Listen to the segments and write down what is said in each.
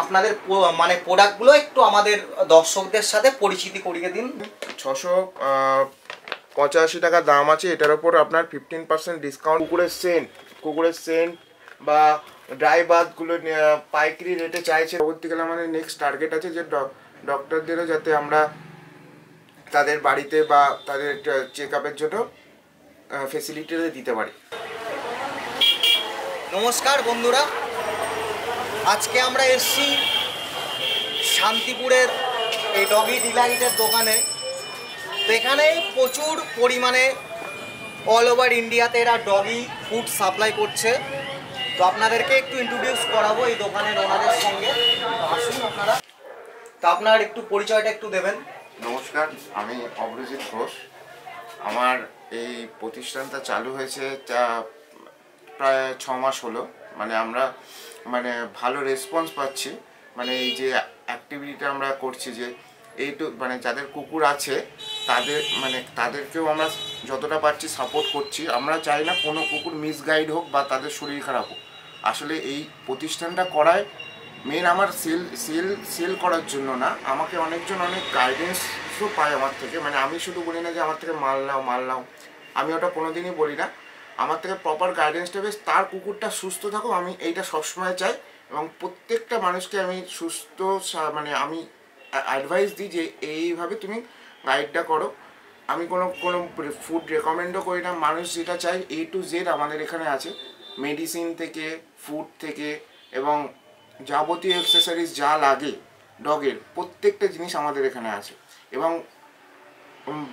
আপনাদের মানে প্রোডাক্টগুলো একটু আমাদের দর্শকদের সাথে পরিচিতি করিয়ে দিন। 685 টাকা দাম আছে, এটার উপর আপনার 15% ডিসকাউন্ট। কুকুরের সেন্ট বা ড্রাই বাথগুলো পাইকারি রেটে চাইছে। পরবর্তীকালে আমাদের নেক্সট টার্গেট আছে যে ডক্টরদেরও যাতে আমরা তাদের বাড়িতে বা তাদের চেক আপের জন্য ফেসিলিটি দিতে পারি। নমস্কার বন্ধুরা, আজকে আমরা এসেছি শান্তিপুরের এই ডগি ডিলাইটের দোকানে। তো এখানে প্রচুর পরিমাণে অল ওভার ইন্ডিয়াতে এরা ডগি ফুড সাপ্লাই করছে। তো আপনাদেরকে একটু ইন্ট্রোডিউস করাবো এই দোকানের ওনাদের সঙ্গে। আসুন আপনারা, তো আপনার একটু পরিচয়টা একটু দেবেন। নমস্কার, আমি অভিজিৎ ঘোষ। আমার এই প্রতিষ্ঠানটা চালু হয়েছে প্রায় 6 মাস হলো। আমরা ভালো রেসপন্স পাচ্ছি। এই যে অ্যাক্টিভিটিটা আমরা করছি, যে যাদের কুকুর আছে তাদেরকেও আমরা যতটা পারছি সাপোর্ট করছি। আমরা চাই না কোনো কুকুর মিসগাইড হোক বা তাদের শরীর খারাপ হোক। আসলে এই প্রতিষ্ঠানটা করায় মেন আমার সেল করার জন্য না, আমাকে অনেকজন অনেক গাইডেন্সও পায় আমার থেকে। আমি শুধু বলি না যে আমার থেকে মাল নাও, আমি ওটা কোনোদিনই বলি না। আমার থেকে প্রপার গাইডেন্সটা বেশ, তার কুকুরটা সুস্থ থাকুক, আমি এইটা সবসময় চাই। এবং প্রত্যেকটা মানুষকে আমি সুস্থ আমি অ্যাডভাইস দিই যে এইভাবে তুমি গাইডটা করো। আমি কোনো ফুড রেকমেন্ডও করি না। মানুষ যেটা চাই A to Z আমাদের এখানে আছে, মেডিসিন থেকে, ফুড থেকে এবং যাবতীয় অ্যাক্সেসরিজ যা লাগে ডগের প্রত্যেকটা জিনিস আমাদের এখানে আছে। এবং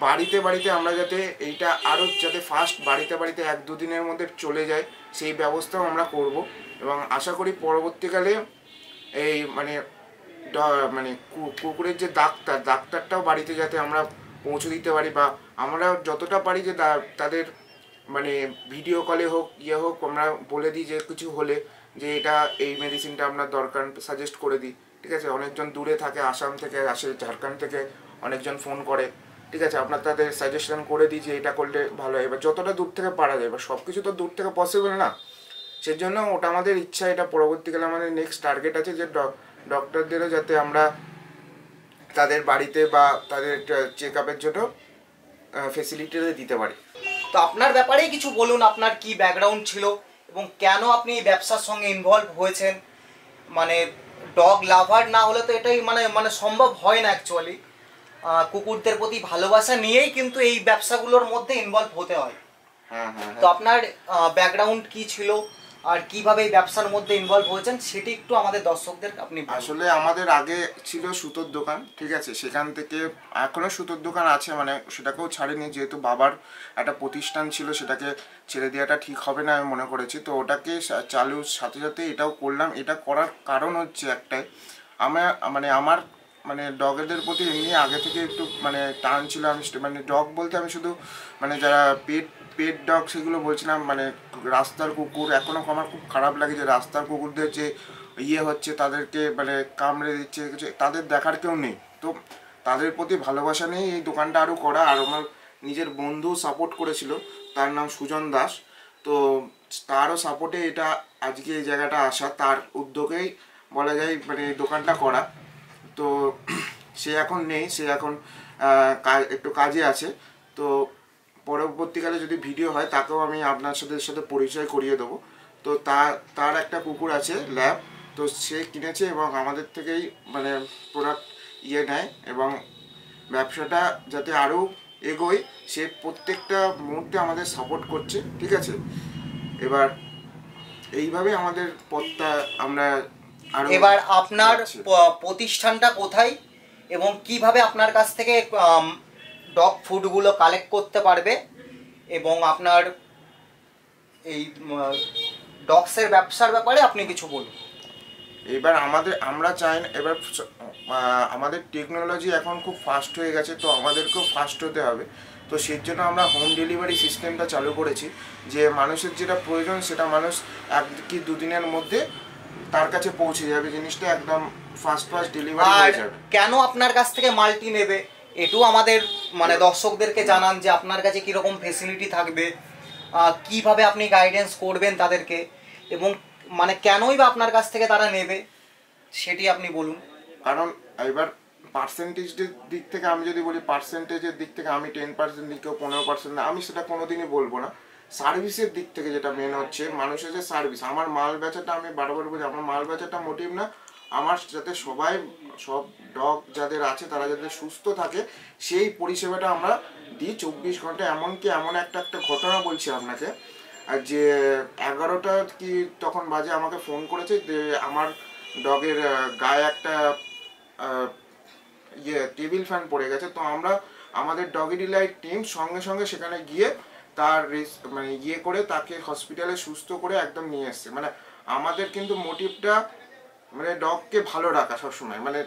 বাড়িতে আমরা যাতে এইটা আরও যাতে ফাস্ট বাড়িতে 1-2 দিনের মধ্যে চলে যায় সেই ব্যবস্থাও আমরা করব। এবং আশা করি পরবর্তীকালে এই কুকুরের যে ডাক্তারটাও বাড়িতে যাতে আমরা পৌঁছে দিতে পারি, বা আমরা যতটা পারি যে তাদের ভিডিও কলে হোক হোক আমরা বলে দিই যে কিছু হলে যে এটা এই মেডিসিনটা আপনার দরকার, সাজেস্ট করে দিই। ঠিক আছে, অনেকজন দূরে থাকে, আসাম থেকে আসে, ঝাড়খণ্ড থেকে অনেকজন ফোন করে। ঠিক আছে, আপনার তাদের সাজেশন করে দিই যে এটা করলে ভালো হয়। এবার যতটা দূর থেকে পারা যায়, এবার সব কিছু তো দূর থেকে পসিবল না, সেজন্য ওটা আমাদের ইচ্ছা। এটা পরবর্তীকালে আমাদের নেক্সট টার্গেট আছে যে ডক্টরদেরও যাতে আমরা তাদের বাড়িতে বা তাদের চেক আপের জন্য ফেসিলিটি দিতে পারি। তো আপনার ব্যাপারেই কিছু বলুন, আপনার কি ব্যাকগ্রাউন্ড ছিল এবং কেন আপনি এই ব্যবসার সঙ্গে ইনভলভ হয়েছেন। ডগ লাভার না হলে তো এটাই সম্ভব হয় না অ্যাকচুয়ালি। কুকুরদের প্রতি ভালোবাসা নিয়েই কিন্তু এই ব্যবসাগুলোর মধ্যে ইনভলভ হতে হয়। তো আপনার ব্যাকগ্রাউন্ড কি ছিল আর কিভাবে এই ব্যবসার মধ্যে ইনভলভ হয়েছেন সেটি একটু আমাদের দর্শকদের আপনি। আসলে আমাদের আগে ছিল সুতোর দোকান, ঠিক আছে, সেখান থেকে এখনো সুতোর দোকান আছে, সেটাকেও ছাড়িনি। যেহেতু বাবার একটা প্রতিষ্ঠান ছিল, সেটাকে ছেড়ে দেওয়াটা ঠিক হবে না আমি মনে করেছি। তো ওটাকে চালুর সাথে সাথে এটাও করলাম। এটা করার কারণ হচ্ছে একটাই, আমার ডগেদের প্রতি এমনি আগে থেকে একটু টান ছিল। আমি ডগ বলতে আমি শুধু যারা পেট ডগ সেগুলো বলছিলাম। রাস্তার কুকুর এখনও আমার খুব খারাপ লাগে যে রাস্তার কুকুরদের যে হচ্ছে, তাদেরকে কামড়ে দিচ্ছে, তাদের দেখার কেউ নেই। তো তাদের প্রতি ভালোবাসা নেই এই দোকানটা আরও করা। আর আমার নিজের বন্ধু সাপোর্ট করেছিল, তার নাম সুজন দাস। তো তারও সাপোর্টে এটা আজকে এই জায়গাটা আসা, তার উদ্যোগেই বলা যায় এই দোকানটা করা। তো সে এখন নেই, সে এখন একটু কাজে আছে। তো পরবর্তীকালে যদি ভিডিও হয় তাকেও আমি আপনার সাথে পরিচয় করিয়ে দেবো। তো তার একটা কুকুর আছে ল্যাব, তো সে কিনেছে এবং আমাদের থেকেই প্রোডাক্ট নেয় এবং ব্যবসাটা যাতে আরও এগোয় সে প্রত্যেকটা মুহূর্তে আমাদের সাপোর্ট করছে। ঠিক আছে, এবার এইভাবে আমাদের পথটা আমরা। এবার আপনার প্রতিষ্ঠানটা কোথায় এবং কিভাবে আপনার কাছ থেকে ডগ ফুডগুলো কালেক্ট করতে পারবে এবং আপনার এই ডগসের ব্যবসার ব্যাপারে আপনি কিছু বলুন। এবার আমরা চাই না, এবার আমাদের টেকনোলজি এখন খুব ফাস্ট হয়ে গেছে, তো আমাদেরকেও ফাস্ট হতে হবে। তো সেই জন্য আমরা হোম ডেলিভারি সিস্টেমটা চালু করেছি, যে মানুষের যেটা প্রয়োজন সেটা মানুষ 1 কি 2 দিনের মধ্যে তার কাছে পৌঁছে যাবে, জিনিসটা একদম ফাস্ট ডেলিভারি হয়ে যাবে। কেন আপনার কাছ থেকে মালটি নেবে এটাও আমাদের দর্শকদেরকে জানান, যে আপনার কাছে কীরকম ফেসিলিটি থাকবে, কিভাবে আপনি গাইডেন্স করবেন তাদেরকে, এবং কেনই বা আপনার কাছ থেকে তারা নেবে সেটি আপনি বলুন। কারণ এবার পার্সেন্টেজের দিক থেকে আমি যদি বলি, পার্সেন্টেজের দিক থেকে আমি 10% দিই, কেউ 15% না, আমি সেটা কোনোদিনই বলবো না। সার্ভিসের দিক থেকে যেটা মেন হচ্ছে মানুষের যে সার্ভিস, আমার মাল বেচাটা, আমি বারবার বলি আমার মাল বেচাটা মোটিভ না, আমার যাতে সবাই, সব ডগ যাদের আছে তারা যাতে সুস্থ থাকে সেই পরিষেবাটা আমরা দিই 24 ঘন্টা। এমনকি এমন একটা ঘটনা বলছি আপনাকে, আর যে 11টা কি তখন বাজে আমাকে ফোন করেছে যে আমার ডগের গায়ে একটা টেবিল ফ্যান পড়ে গেছে। তো আমরা আমাদের ডগি ডিলাইট টিম সঙ্গে সঙ্গে সেখানে গিয়ে তার মানে করে তাকে হসপিটালে সুস্থ করে একদম নিয়ে এসছে। মানে আমাদের কিন্তু মোটিভটা মানে ডগকে ভালো রাখা সবসময়, মানে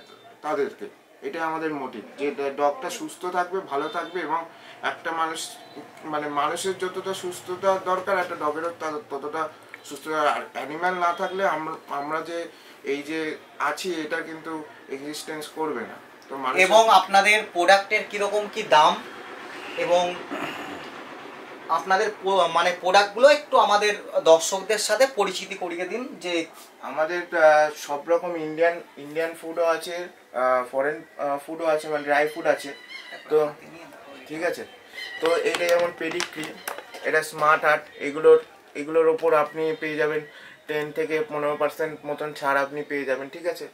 তাদেরকে, এটাই আমাদের মোটিভ, যে ডগটা সুস্থ থাকবে, ভালো থাকবে, এবং একটা মানুষ, মানে মানুষের যতটা সুস্থতা দরকার একটা ডগেরও ততটা সুস্থতা। আর অ্যানিম্যাল না থাকলে আমরা যে এই যে আছি এটা কিন্তু এক্সিস্টেন্স করবে না। তো এবং আপনাদের প্রোডাক্টের কিরকম কি দাম, এবং আপনাদের মানে প্রোডাক্টগুলো একটু আমাদের দর্শকদের সাথে পরিচিতি করিয়ে দিন। যে আমাদের সব রকম ইন্ডিয়ান ফুডও আছে, ফরেন ফুডও আছে, মানে ড্রাই ফুড আছে। তো ঠিক আছে, তো এটা যেমন পেডিগ্রি, এটা স্মার্ট হার্ট, এগুলোর ওপর আপনি পেয়ে যাবেন 10 থেকে 15% মতন ছাড় আপনি পেয়ে যাবেন, ঠিক আছে।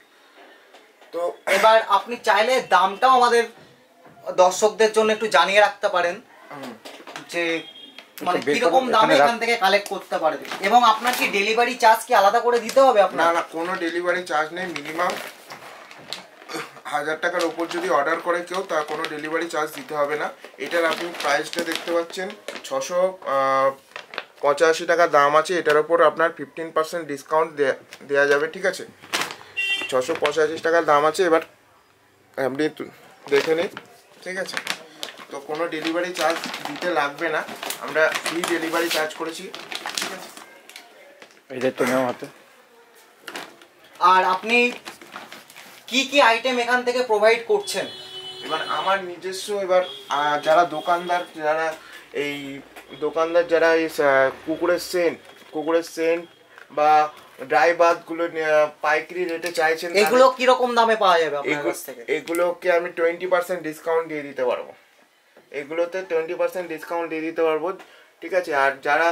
তো এবার আপনি চাইলে দামটাও আমাদের দর্শকদের জন্য একটু জানিয়ে রাখতে পারেন, যে মানে কিরকম দামে এখান থেকে কালেক্ট করতে পারবে, এবং আপনার কি ডেলিভারি চার্জ কি আলাদা করে দিতে হবে আপনার? না, কোনো ডেলিভারি চার্জ নেই। মিনিমাম 1000 টাকার উপর যদি অর্ডার করে কেউ, তার কোনো ডেলিভারি চার্জ দিতে হবে না। এটার আপনি প্রাইসটা দেখতে পাচ্ছেন 685 টাকা দাম আছে। এটার ওপর আপনার 15% ডিসকাউন্ট দেওয়া যাবে, ঠিক আছে। 685 টাকার দাম আছে, এবার আপনি দেখে নিন, ঠিক আছে। তো কোনো ডেলিভারি চার্জ দিতে লাগবে না, আমরা ফ্রি ডেলিভারি চার্জ করেছি, ঠিক আছে। এদের তো নেওয়া হাতে। আর আপনি কি কি আইটেম এখান থেকে প্রোভাইড করছেন? এবার আমার নিজস্ব, এবার যারা দোকানদার, এই কুকুরের সেন্ট বা ড্রাই বাথগুলো পাইকারি রেটে চাইছেন, এগুলো কিরকম দামে পাওয়া যাবে আপনার কাছ থেকে? এগুলোকে আমি 20% ডিসকাউন্ট দিয়ে দিতে পারবো, এগুলোতে 20% ডিসকাউন্ট দিয়ে দিতে পারবো, ঠিক আছে। আর যারা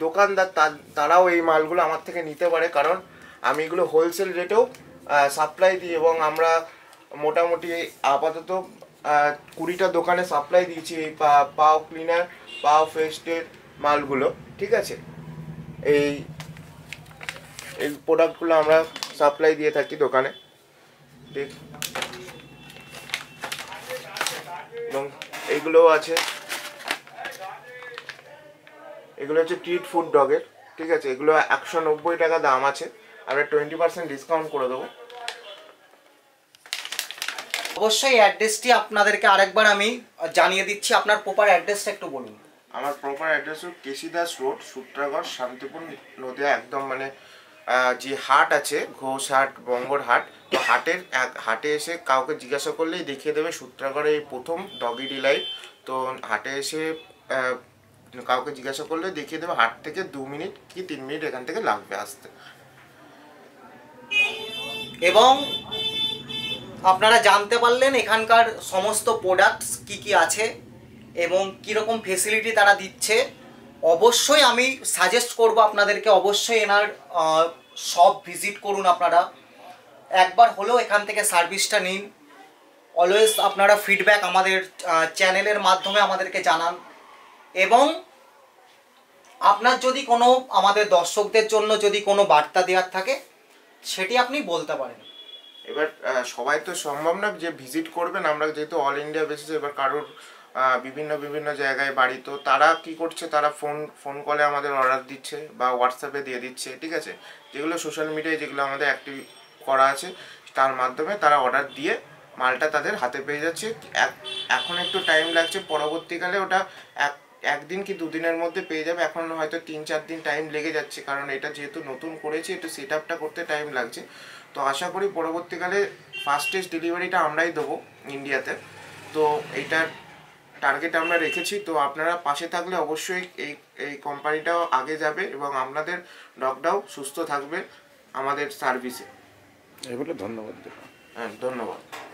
দোকানদার তারাও এই মালগুলো আমার থেকে নিতে পারে, কারণ আমি এগুলো হোলসেল রেটেও সাপ্লাই দিই, এবং আমরা মোটামুটি আপাতত 20টা দোকানে সাপ্লাই দিয়েছি এই পাও ক্লিনার, পাও ফেস্টের মালগুলো, ঠিক আছে। এই প্রোডাক্টগুলো আমরা সাপ্লাই দিয়ে থাকি দোকানে, ঠিক। এবং এইগুলোও আছে, এগুলো হচ্ছে ট্রিট ফুড ডগের, ঠিক আছে। এগুলো 190 টাকা দাম আছে, আমরা 20% ডিসকাউন্ট করে দেবো। অবশ্যই অ্যাড্রেসটি আপনাদেরকে আরেকবার আমি জানিয়ে দিচ্ছি, আপনার প্রপার অ্যাড্রেসটা একটু বলুন। আমার প্রপার অ্যাড্রেস হল কেশিদাস রোড, সূত্রাগড়, শান্তিপুর, নদিয়া, একদম মানে যে হাট আছে ঘোষ হাট, বঙ্গর হাট, তো হাটে এসে কাউকে জিজ্ঞাসা করলেই দেখিয়ে দেবে সূত্রাগড়ে এই প্রথম ডগি ডিলাইট। তো হাটে এসে কাউকে জিজ্ঞাসা করলে দেখিয়ে দেবে, হাট থেকে 2 মিনিট কি 3 মিনিট এখান থেকে লাগবে আসতে। এবং আপনারা জানতে পারলেন এখানকার সমস্ত প্রোডাক্টস কি কি আছে এবং কীরকম ফেসিলিটি তারা দিচ্ছে। অবশ্যই আমি সাজেস্ট করব আপনাদেরকে, অবশ্যই এনার শপ ভিজিট করুন, আপনারা একবার হলেও এখান থেকে সার্ভিসটা নিন। অলওয়েজ আপনারা ফিডব্যাক আমাদের চ্যানেলের মাধ্যমে আমাদেরকে জানান, এবং আপনার যদি কোনো আমাদের দর্শকদের জন্য যদি কোনো বার্তা দেওয়ার থাকে সেটি আপনি বলতে পারেন। এবার সবাই তো সম্ভব না যে ভিজিট করবেন, আমরা যেহেতু অল ইন্ডিয়া বেসিসে, এবার কারোর বিভিন্ন জায়গায় বাড়ি, তো তারা কি করছে, তারা ফোন কলে আমাদের অর্ডার দিচ্ছে বা হোয়াটসঅ্যাপে দিয়ে দিচ্ছে, ঠিক আছে। যেগুলো সোশ্যাল মিডিয়ায় যেগুলো আমাদের অ্যাক্টিভ করা আছে তার মাধ্যমে তারা অর্ডার দিয়ে মালটা তাদের হাতে পেয়ে যাচ্ছে। এখন একটু টাইম লাগছে, পরবর্তীকালে ওটা একদিন কি 2 দিনের মধ্যে পেয়ে যাবে। এখন হয়তো 3-4 দিন টাইম লেগে যাচ্ছে, কারণ এটা যেহেতু নতুন করেছি একটু সেট আপটা করতে টাইম লাগছে। তো আশা করি পরবর্তীকালে ফাস্টেস্ট ডেলিভারিটা আমরাই দেবো ইন্ডিয়াতে। তো এইটার টার্গেট আমরা রেখেছি, তো আপনারা পাশে থাকলে অবশ্যই এই কোম্পানিটাও আগে যাবে এবং আপনাদের ডগটাও সুস্থ থাকবে আমাদের সার্ভিসে। এই বলে ধন্যবাদ দিলাম। হ্যাঁ, ধন্যবাদ।